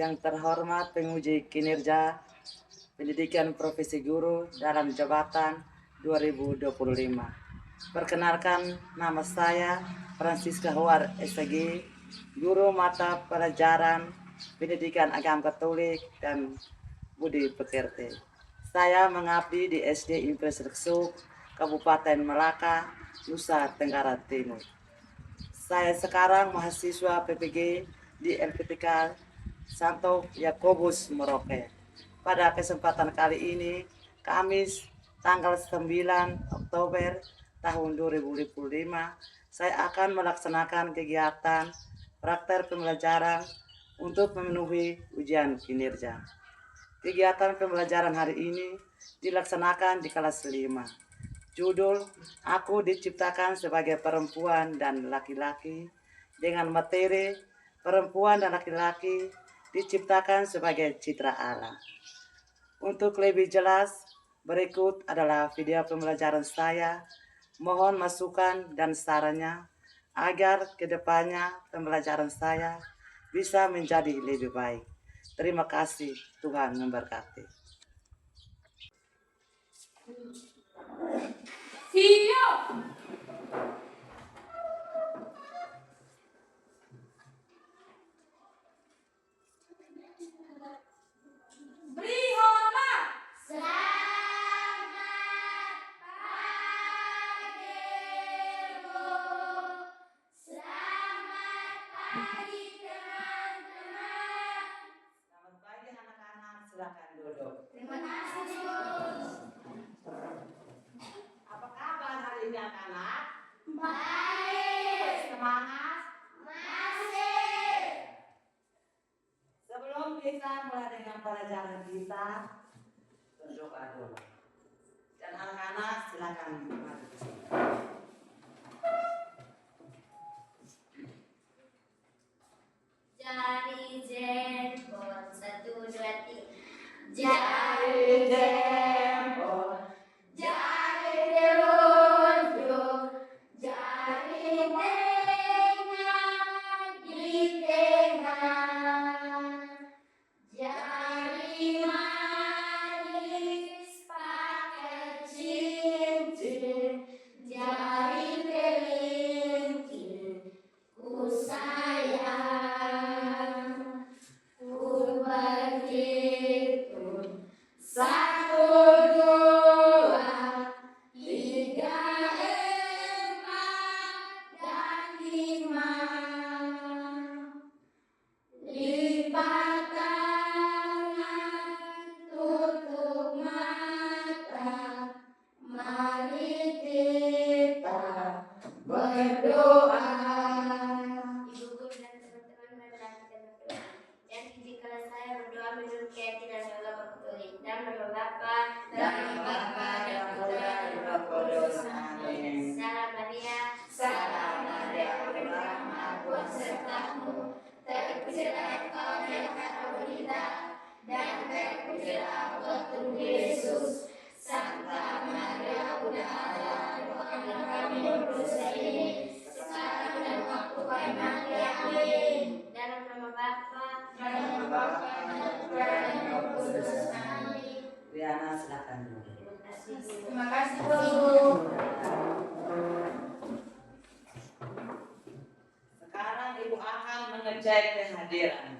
yang terhormat penguji kinerja pendidikan profesi guru dalam jabatan 2025. Perkenalkan, nama saya Francisca Huar SG, guru mata pelajaran pendidikan agama Katolik dan Budi Pekerti. Saya mengabdi di SD Infrastruktur Kabupaten Malaka, Nusa Tenggara Timur. Saya sekarang mahasiswa PPG di LPTK Santo Yakobus Merauke. Pada kesempatan kali ini, Kamis tanggal 9 Oktober tahun 2025, saya akan melaksanakan kegiatan praktek pembelajaran untuk memenuhi ujian kinerja. Kegiatan pembelajaran hari ini dilaksanakan di kelas 5. Judul, Aku Diciptakan Sebagai Perempuan dan Laki-laki, dengan materi perempuan dan laki-laki diciptakan sebagai citra Allah. Untuk lebih jelas, berikut adalah video pembelajaran saya. Mohon masukan dan sarannya agar kedepannya pembelajaran saya bisa menjadi lebih baik. Terima kasih, Tuhan memberkati. Siap. Beri hormat. Selamat pagi, Bu. Selamat pagi, teman-teman. Selamat pagi anak-anak, silakan duduk. Terima kasih, Bu. Apa kabar hari ini anak-anak? Baik. Semangat? Masih. Sebelum kita mulai dengan pelajaran kita, berdoa dulu. Dan anak-anak silakan mari ke sini. Jari jempol 1, 2, 3. Jari jempol, Jari telunjuk, jari tengah di tengah, jari manis pakai cincin, jari kelingking ku sayang, ku berhitung 1, 2, 3, 4, dan 5. Lipat tangan, tutup mata, mari kita berdoa. Ibu guru dan teman-teman memperhatikan berdoa. Yang jika saya berdoa menurut keyakinan agama Katolik, dan nama Bapa dan Putra dan Roh Kudus. Amin. Salam Maria, penuh rahmat, Tuhan sertamu. Terpujilah engkau di antara wanita, dan terpujilah buah tubuh Yesus. Santa Maria, Bunda Allah, doakanlah kami berdosa ini, sekarang dan waktu kami mati. Amin. Dalam nama Bapa dan Putra dan Roh Kudus. Amin. Riana silakan duduk. Terima kasih, Bu. Sekarang ibu akan mengecek kehadiran.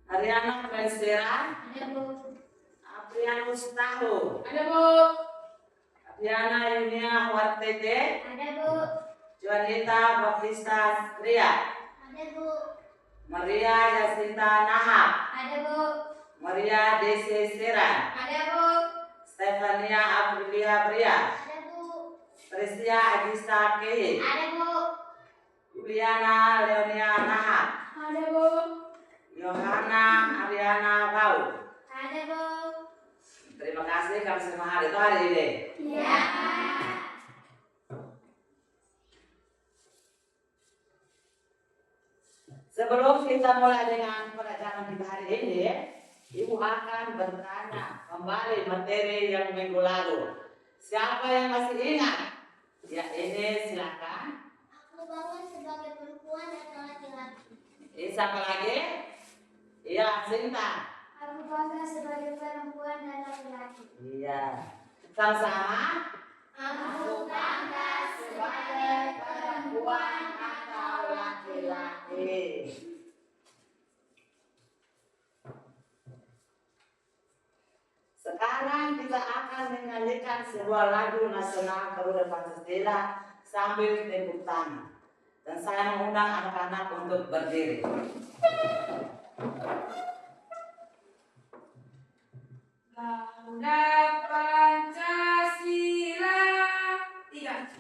Ariana Prestera, Ada, Bu. Aprianus Tahu, Ada, Bu. Diana Yunia Wartete, Ada, Bu. Juanita Baptista Ria, Ada, Bu. Maria Jacinta Nahak, Ada, Bu. Maria Desi Seran, Ada, Bu. Stefania Aprilia Pria, Ada, Bu. Priscia Agista Kehi, Ada, Bu. Juliana Leonia Nahak, Ada, Bu. Yohana Ariana Bau. Ada, Bu. Terima kasih kami semua hari itu hari ini. Ya. Sebelum kita mulai dengan pelajaran kita hari ini, Ibu akan bertanya kembali materi yang minggu lalu. Siapa yang masih ingat? Ya, ini silakan. Aku bangga sebagai perempuan atau laki-laki. Siapa lagi? Iya, Sinta. Aku bangga sebagai perempuan dan laki-laki. Iya. Sama-sama. Aku bangga sebagai perempuan atau laki-laki. Sekarang kita akan menyanyikan sebuah lagu nasional Garuda Pancasila sambil tepuk tangan. Dan saya mengundang anak-anak untuk berdiri. Garuda Pancasila. 3.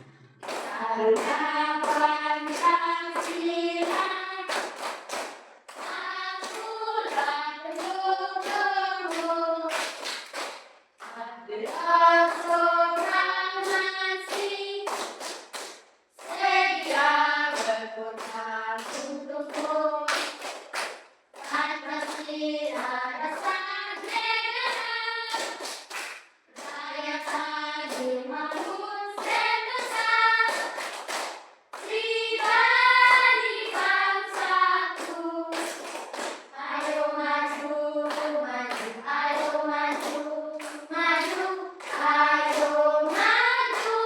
Garuda Pancasila. Akulah pendukungmu. Adalah proklamasi. Sedia berkorban untukmu. Pancasila dasar negara. Rakyat adil makmur sebesar. Pribadi bangsaku. Ayo maju, maju, ayo maju, maju, ayo maju,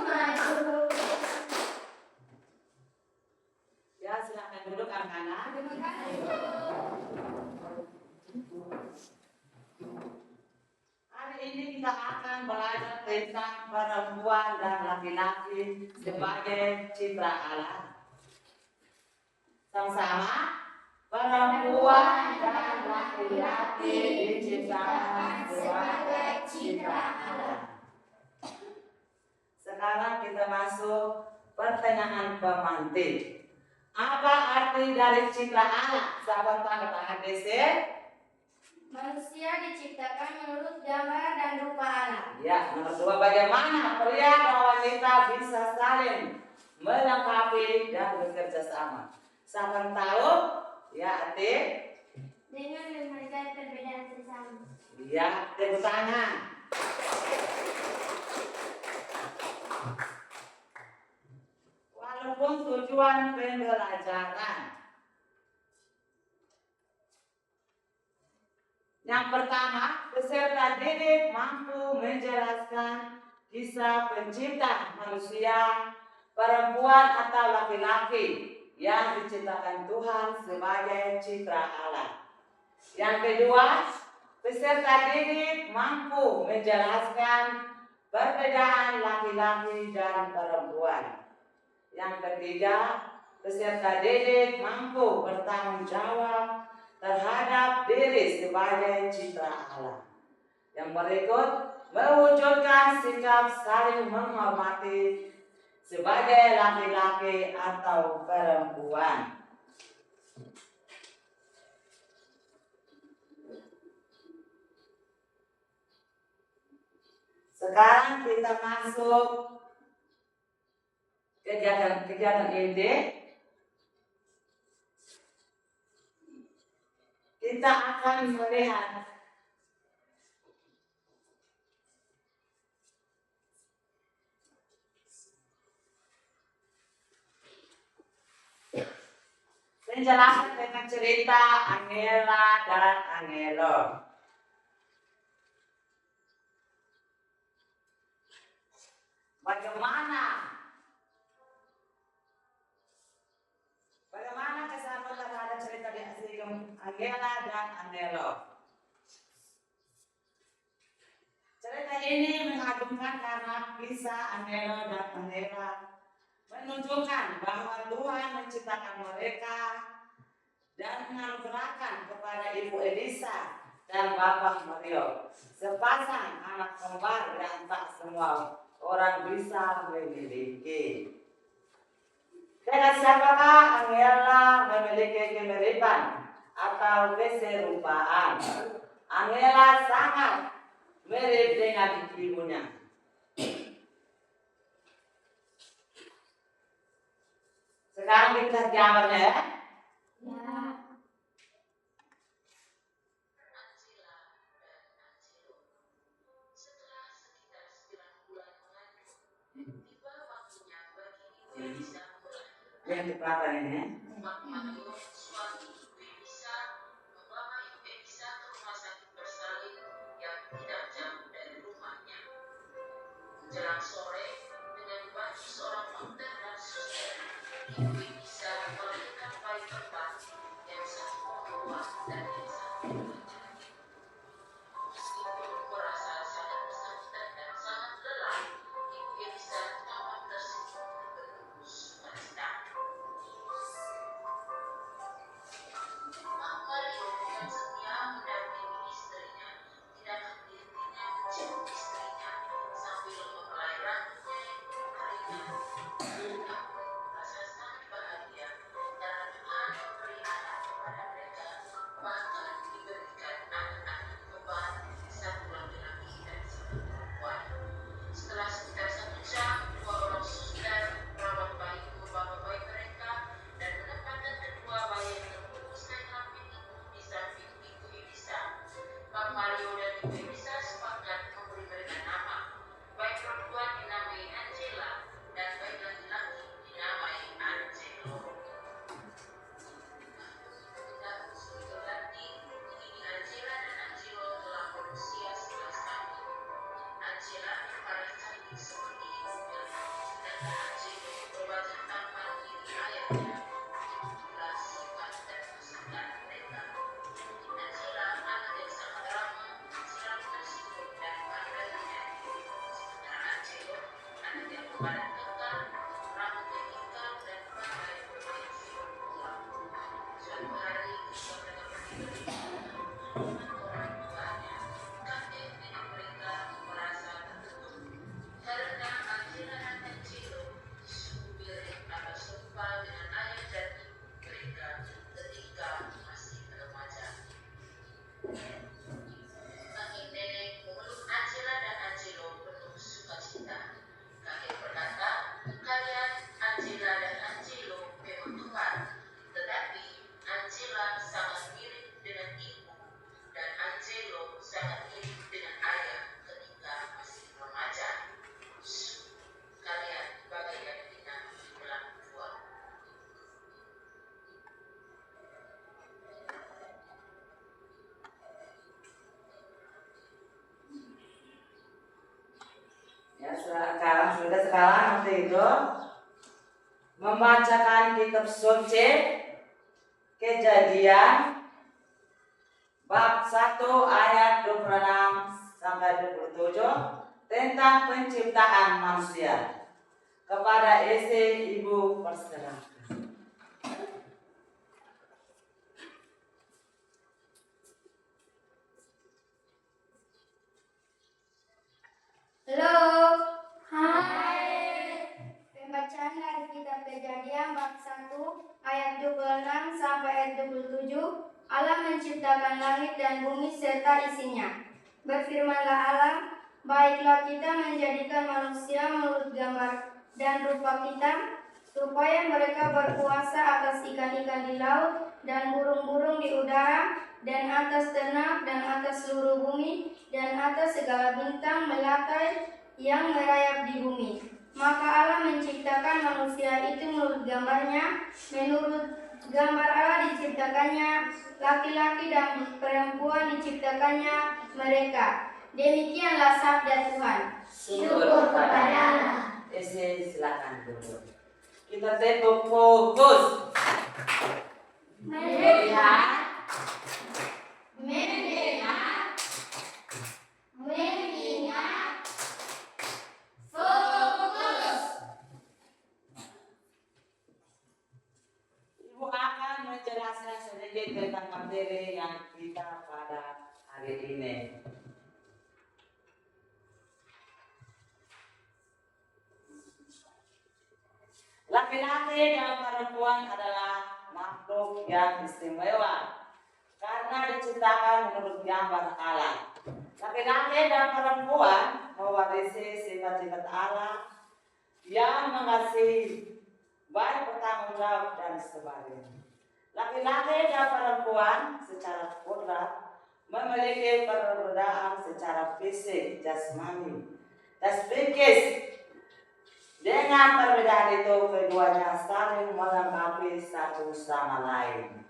maju. Ya, silakan duduk anak-anak. Hari ini kita akan belajar tentang perempuan dan laki-laki sebagai citra Allah. Sama-sama. Perempuan dan laki-laki diciptakan sebagai citra Allah. Sekarang kita masuk pertanyaan pemantik. Apa arti dari citra Allah? Sahabat tangan DC. Manusia diciptakan menurut gambar dan rupa Allah. Ya, nomor 2, bagaimana pria dan wanita bisa saling melengkapi dan bekerja sama? Siapa yang tahu? Ya, Atik. Dengan menghargai perbedaan sesama. Ya, tepuk tangan. Walaupun tujuan pembelajaran. Yang pertama, peserta didik mampu menjelaskan kisah pencipta manusia, perempuan atau laki-laki yang diciptakan Tuhan sebagai citra Allah. Yang kedua, peserta didik mampu menjelaskan perbedaan laki-laki dan perempuan. Yang ketiga, peserta didik mampu bertanggung jawab terhadap diri sebagai citra Allah. Yang berikut, mewujudkan sikap saling menghormati sebagai laki-laki atau perempuan. Sekarang kita masuk kegiatan inti. Kita akan melihat penjelasan tentang cerita Angela dan Angelo. Bagaimana kesan terhadap cerita di asli Angela dan Angelo? Cerita ini mengagumkan karena kisah Angelo dan Angela menunjukkan bahwa Tuhan menciptakan mereka dan menganugerahkan kepada Ibu Elisa dan Bapak Mario sepasang anak kembar yang tak semua orang bisa memiliki. Dengan siapakah Angela memiliki kemiripan atau keserupaan? Angela sangat mirip dengan ibunya. Sekarang kita lihat gambarnya ya. Ya. Setelah sekitar 9 bulan Yang di belakang ini. Menjelang sore, dengan bantu seorang dokter dan suster, ibu bisa melahirkan bayi kembar yang satu perempuan dan yang satu laki-laki. Meskipun merasa sangat kesakitan dan sangat lelah, ibu Elisa tampak tersenyum berpenuh sukacita. Mak Mario yang setia mendampingi istrinya tidak henti-hentinya mencium istrinya sambil mempelai rambutnya yang keringat. Namun merasa sangat bahagia karena Tuhan memberi anak kepada mereka, bahkan diberikan anak-anak kembar, satu laki-laki dan satu perempuan. Setelah sekitar 1 jam, 2 orang suster merawat bayi membawa bayi mereka dan menempatkan kedua bayi yang terbungkus kain lapin itu di samping ibu Elisa. Pak Mario dan ibu Elisa sepakat memberi mereka nama. Bayi perempuan dinamai Angela dan bayi laki-laki dinamai Angelo. Tidak begitu berarti, kini Angela dan Angelo telah berusia 11 tahun. Angela berparas cantik seperti ibunya, sedangkan Angelo berwajah tampan iri ayahnya. Itulah sifat dan pasangan mereka. Angela anak yang sangat ramah, selalu tersinggung dan pandai menyanyi. Sementara Angelo anak yang berbadan kekar, rambutnya ikal dan pandai bermain sepak bola. Suatu hari ketika mereka pergi berlibur dengan orang tuanya, kakek nenek mereka merasa tertutup karena Angela dan Angelo sungguh mirip atau serupa dengan ayah dan ibu mereka ketika masih remaja. Kakek nenek memeluk Angela dan Angelo penuh sukacita. Kakek berkata, kalian Angela dan Angelo memang kembar, tetapi Angela sangat mirip dengan ibu dan Angelo sangat mirip dengan ayah ketika masih remaja. Kalian bagaikan bintang di belah dua. Ya, sekarang waktu itu membacakan kitab suci Kejadian bab 1 ayat 26 sampai 27 tentang penciptaan manusia. Kepada istri ibu perserahkan. Halo. Hai. Pembacaan dari kitab Kejadian bab 1 ayat 26 sampai ayat 27. Allah menciptakan langit dan bumi serta isinya. Berfirmanlah Allah, baiklah kita menjadikan manusia menurut gambar dan rupa kita, supaya mereka berkuasa atas ikan-ikan di laut dan burung-burung di udara dan atas ternak dan atas seluruh bumi dan atas segala bintang melakai yang merayap di bumi. Maka Allah menciptakan manusia itu menurut gambarnya, menurut gambar Allah diciptakannya, laki-laki dan perempuan diciptakannya mereka. Demikianlah sabda Tuhan. Syukur kepada Allah. Silakan duduk. Kita tepuk fokus. Melihat, mendengar, mengingat, fokus. Ibu akan menjelaskan sedikit tentang materi yang kita pada hari ini. Laki-laki dan perempuan adalah makhluk yang istimewa karena diciptakan menurut gambar Allah. Laki-laki dan perempuan mewarisi sifat-sifat Allah yang mengasihi, baik bertanggung jawab dan sebagainya. Laki-laki dan perempuan secara kodrat memiliki perbedaan secara fisik, jasmani, dan psikis Dengan perbedaan itu, keduanya saling melengkapi satu sama lain.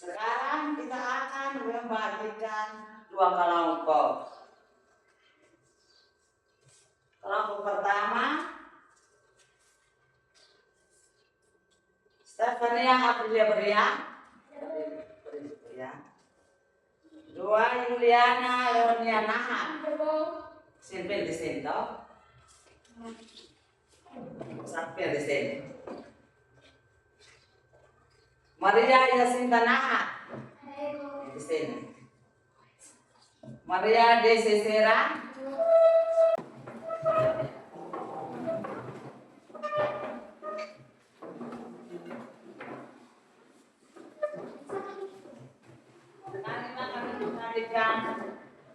Sekarang kita akan membagikan dua kelompok. Kelompok pertama, Stefania Aprilia Bria. Dua, Yuliana Leonia Nahan. Simpel di sini toh. Sampai di sini. Maria Yasinta Nahan. Di sini. Maria Desesera.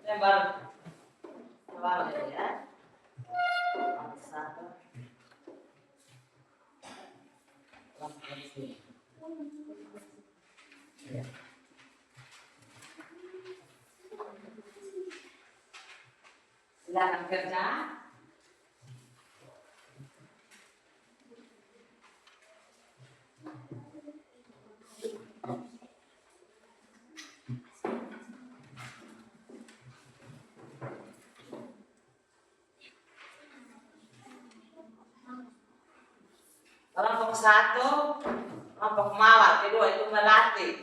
Lembar ya. Satu. Ya. Silakan kerja. Kelompok satu, kelompok mawar, kedua itu melatih.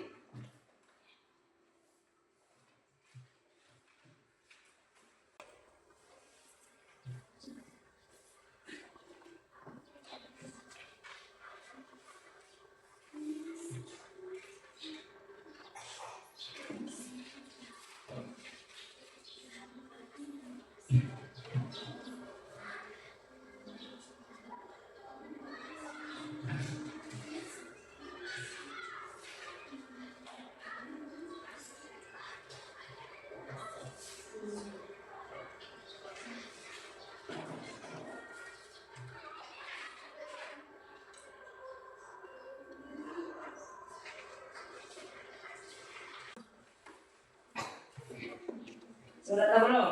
Sudah tahu belum?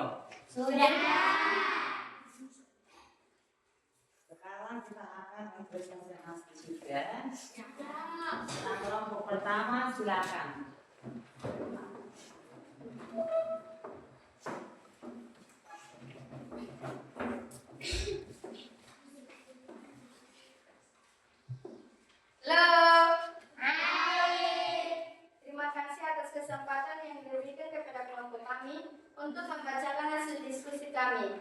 Sudah. Sekarang kita akan mempresentasikan juga. Nah, kelompok pertama silakan. Halo. Hai. Terima kasih atas kesempatan yang diberikan kepada kelompok kami untuk membacakan hasil diskusi kami.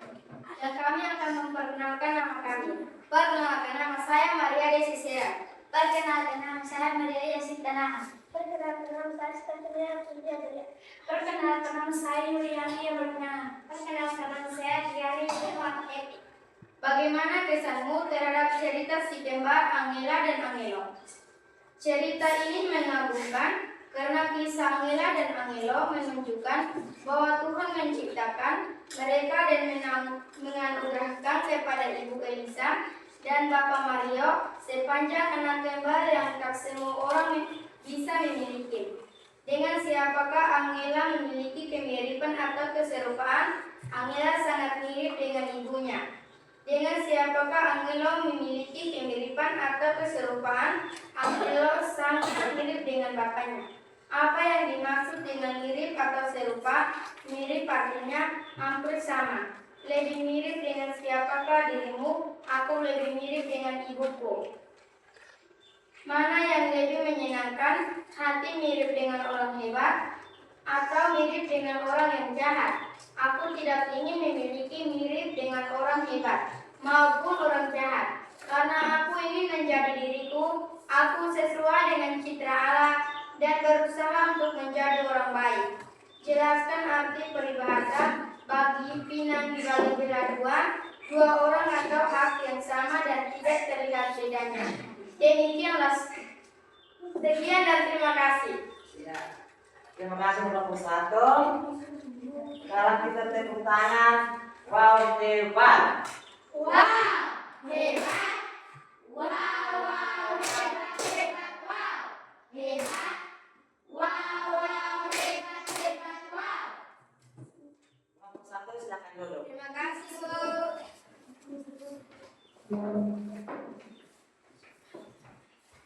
Dan kami akan memperkenalkan nama kami. Perkenalkan, nama saya Maria Desisera. Perkenalkan, nama saya Maria Yasinta Nahan. Perkenalkan, nama saya Stefania Aprilia Bria. Perkenalkan, nama saya Yuliani Bernahan. Perkenalkan, nama saya Diari Firman Epi. Bagaimana kesanmu terhadap cerita si kembar Angela dan Angelo? Cerita ini mengagumkan karena kisah Angela dan Angelo menunjukkan bahwa Tuhan menciptakan mereka dan menganugerahkan kepada Ibu Elisa dan Bapak Mario sepanjang anak kembar yang tak semua orang bisa memiliki. Dengan siapakah Angela memiliki kemiripan atau keserupaan? Angela sangat mirip dengan ibunya. Dengan siapakah Angelo memiliki kemiripan atau keserupaan? Angelo sangat mirip dengan bapaknya. Apa yang dimaksud dengan mirip atau serupa? Mirip artinya hampir sama. Lebih mirip dengan siapakah dirimu? Aku lebih mirip dengan ibuku. Mana yang lebih menyenangkan? Hati mirip dengan orang hebat atau mirip dengan orang yang jahat? Aku tidak ingin memiliki mirip dengan orang hebat maupun orang jahat. Karena aku ingin menjadi diriku, aku sesuai dengan citra Allah dan berusaha untuk menjadi orang baik. Jelaskan arti peribahasa bagi pinang dibalik bela dua orang atau hak yang sama dan tidak terlihat bedanya. Demikianlah. Sekian dan terima kasih. Ya. Terima kasih kelompok 1. Sekarang kita tepuk tangan. Wow, hebat. Wow, hebat. Wow, wow, hebat, hebat, wow. Hebat. Wow, wow, hebat, hebat, wow. Kelompok 1 silakan duduk. Terima kasih, Bu.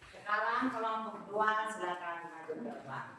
Sekarang kelompok 2 silakan maju ke depan.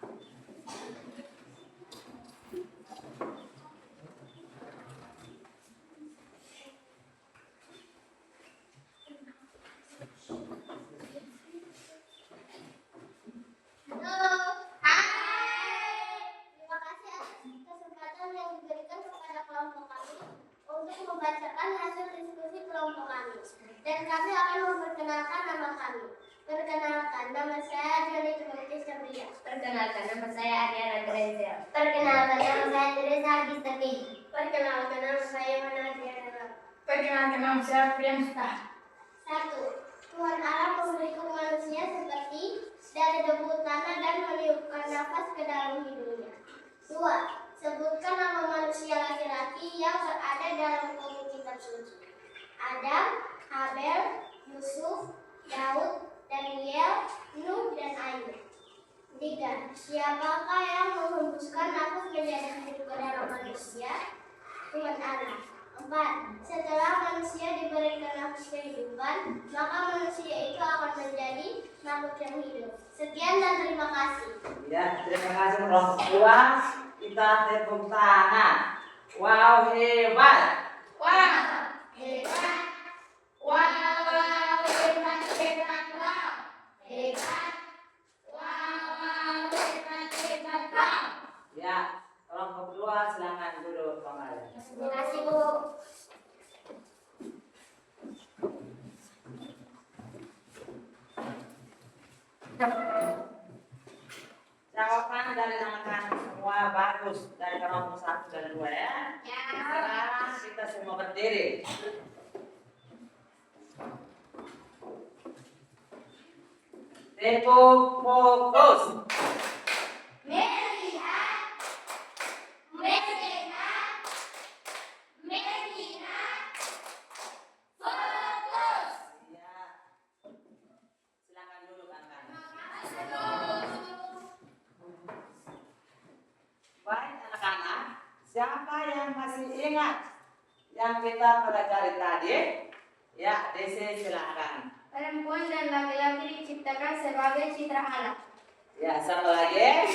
Halo. Hai. Terima kasih atas kesempatan yang diberikan kepada kelompok kami untuk membacakan hasil diskusi kelompok kami. Dan kami akan memperkenalkan nama kami. Perkenalkan, nama saya Joni Tumaiti Sabria. Perkenalkan, nama saya Ariana Grezel. Perkenalkan, nama saya Teresa Agistati. Perkenalkan, nama saya Mana Adriana. Perkenalkan nama saya Priyansa. 1. Tuhan Allah memberikan manusia seperti dari debu tanah dan meniupkan nafas ke dalam hidungnya. 2. Sebutkan nama manusia laki-laki yang berada dalam komuk kitab suci. Adam, Habel, Yusuf, Daud, Daniel, Nuh, dan Ayub. 3. Siapakah yang menghembuskan nafas menjadi hidup ke dalam manusia? Tuhan Allah. 4. Setelah manusia diberikan nafas kehidupan, maka manusia itu akan menjadi makhluk yang hidup. Sekian dan terima kasih. Ya, terima kasih kelompok 2. Kita tepuk tangan. Wow, hebat. Wow, hebat. Wow, wow, hebat, hebat, wow. Hebat. Wow, wow, hebat, hebat, wow. Ya, kelompok 2 silakan duduk kembali. Terima kasih, Bu. Jawaban dari anak-anak semua bagus dari kelompok 1 dan 2 ya. Ya. Sekarang kita semua berdiri. Tepuk fokus. Melihat, mendengar, mengingat, fokus. Ya. Silakan duduk anak-anak. Baik anak-anak, siapa yang masih ingat yang kita pelajari tadi? Ya, DC silakan. Perempuan dan laki-laki diciptakan sebagai citra Allah. Ya, siapa lagi?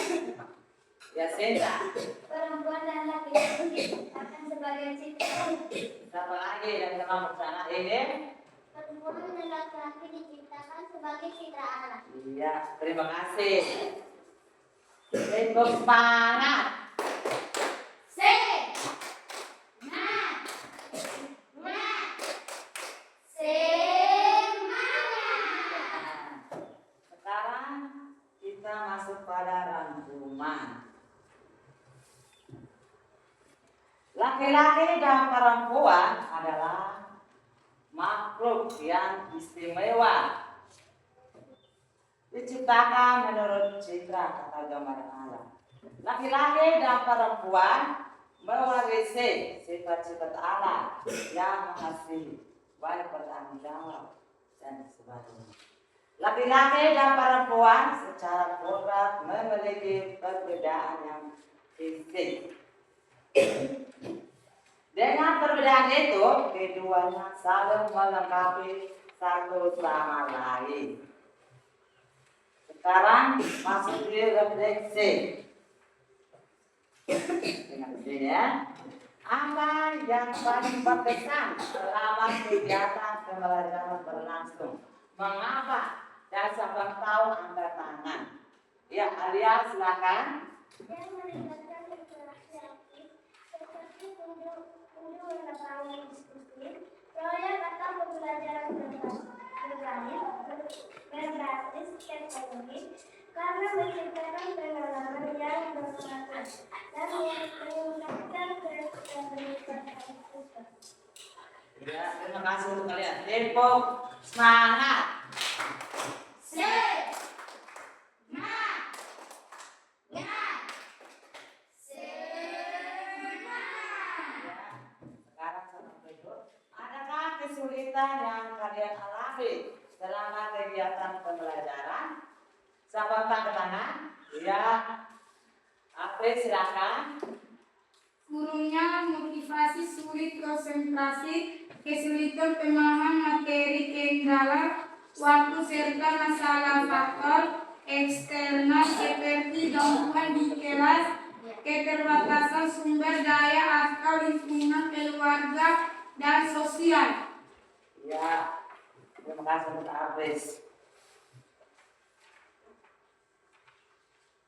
Ya, Sinta. Perempuan dan laki-laki diciptakan sebagai citra Allah. Siapa lagi yang kelompok sana ini? Perempuan dan laki-laki diciptakan sebagai citra Allah. Iya, terima kasih. Tepuk semangat. Sekarang kita masuk pada rangkuman. Laki-laki dan perempuan adalah makhluk yang istimewa. Diciptakan menurut citra atau gambar Allah. Laki-laki dan perempuan mewarisi sifat-sifat Allah yang mengasihi, baik bertanggung jawab dan sebagainya. Laki-laki dan perempuan secara kodrat memiliki perbedaan yang fisik. Dengan perbedaan itu, keduanya saling melengkapi satu sama lain. Sekarang masuk di refleksi. Ingat sini ya. Apa yang paling berkesan selama kegiatan pembelajaran berlangsung? Mengapa? Dan siapa tahu angkat tangan. Ya, Alia silakan. Yang melibatkan interaksi aktif seperti kunjung lapangan diskusi, proyek atau pembelajaran berbasis teknologi karena menciptakan pengalaman yang bermanfaat dan meningkatkan kreativitas siswa. Ya, terima kasih untuk kalian. Tepuk semangat. kesulitan yang kalian alami selama kegiatan pembelajaran? Siapa angkat tangan? Ya, April silakan. Kurangnya motivasi, sulit konsentrasi, kesulitan pemahaman materi, kendala waktu serta masalah faktor eksternal seperti gangguan di kelas, keterbatasan sumber daya atau lingkungan keluarga dan sosial. Ya, terima kasih untuk April.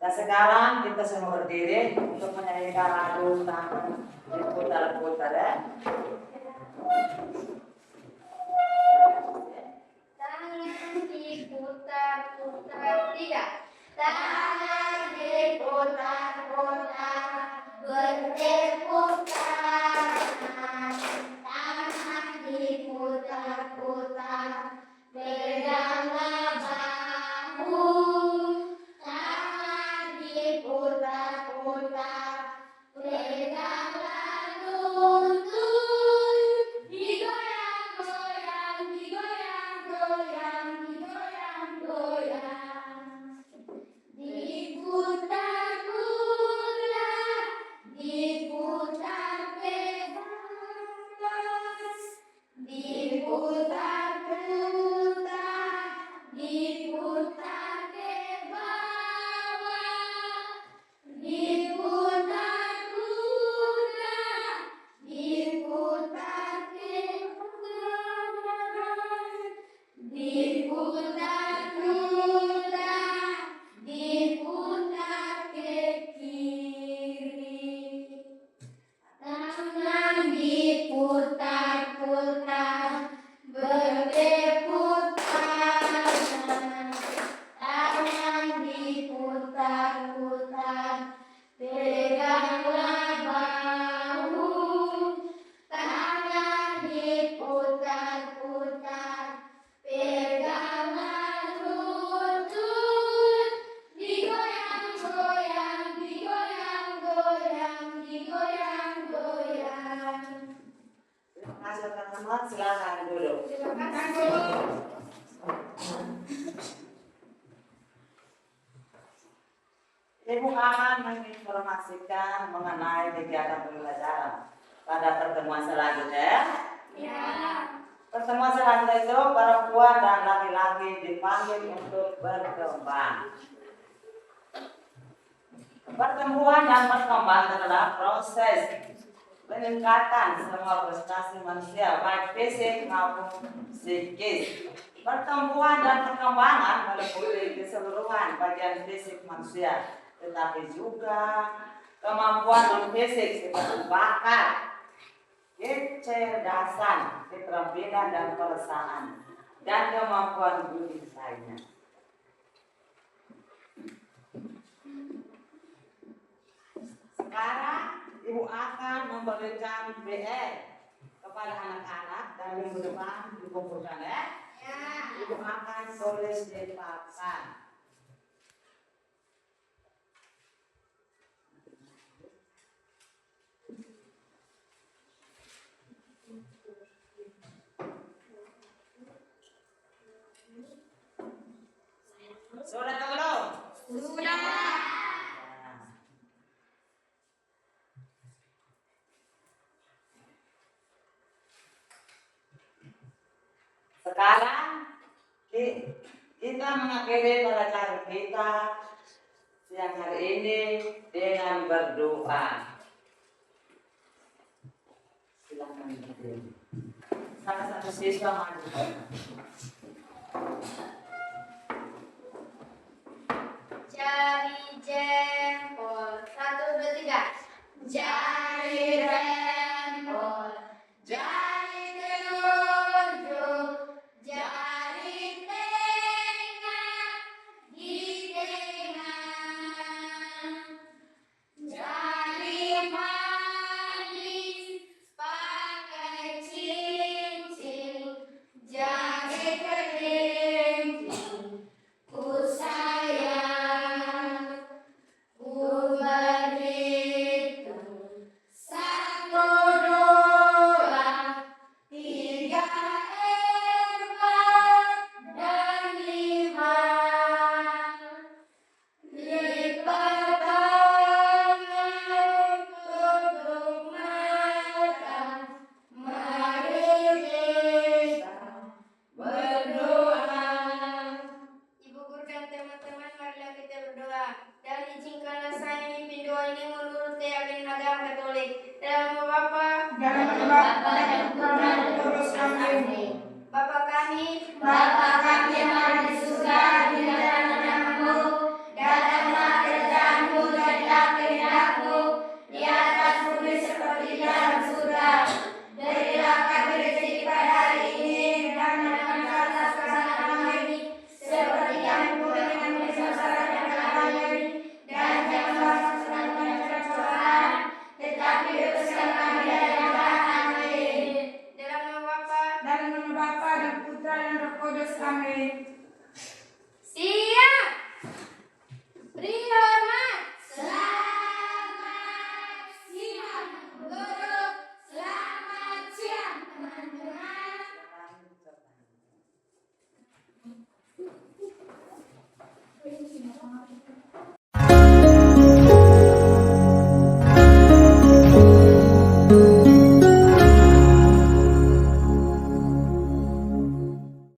Dan sekarang kita semua berdiri untuk menyanyikan lagu tangan diputar-putar ya. Tangan diputar-putar, tiga. Tangan diputar-putar, bertepuk tangan. Tangan diputar-putar, peganglah bahu. Tangan diputar-putar, peganglah lutut. Digoyang-goyang, digoyang-goyang, digoyang-goyang. Diputar-putar, diputar bebas. Diputar-putar, diputar ke bawah. Diputar-putar, diputar ke kanan. Diputar-putar, diputar ke kiri. Tangan diputar-putar, bertepuk tangan. Tangan diputar-putar, peganglah bahu. Tangan diputar-putar, peganglah lutut. Digoyang-goyang, digoyang-goyang, digoyang-goyang. Terima kasih teman-teman, silakan duduk. Terima kasih. Ibu akan menginformasikan mengenai kegiatan pembelajaran pada pertemuan selanjutnya. Ya. Pertemuan selanjutnya itu perempuan dan laki-laki dipanggil untuk berkembang. Pertumbuhan dan perkembangan adalah proses peningkatan semua prestasi manusia, baik fisik maupun psikis. Pertumbuhan dan perkembangan meliputi keseluruhan bagian fisik manusia, tetapi juga kemampuan non-fisik seperti bakat, kecerdasan, keterampilan dan perasaan, dan kemampuan budi lainnya. Sekarang Ibu akan memberikan BL kepada anak-anak dan minggu depan dikumpulkan ya. Ibu akan tulis di papan. Sudah atau belum? Sudah. Sekarang kita mengakhiri pelajaran kita siang hari ini dengan berdoa. Silakan berdiri. Salah satu siswa maju. Jari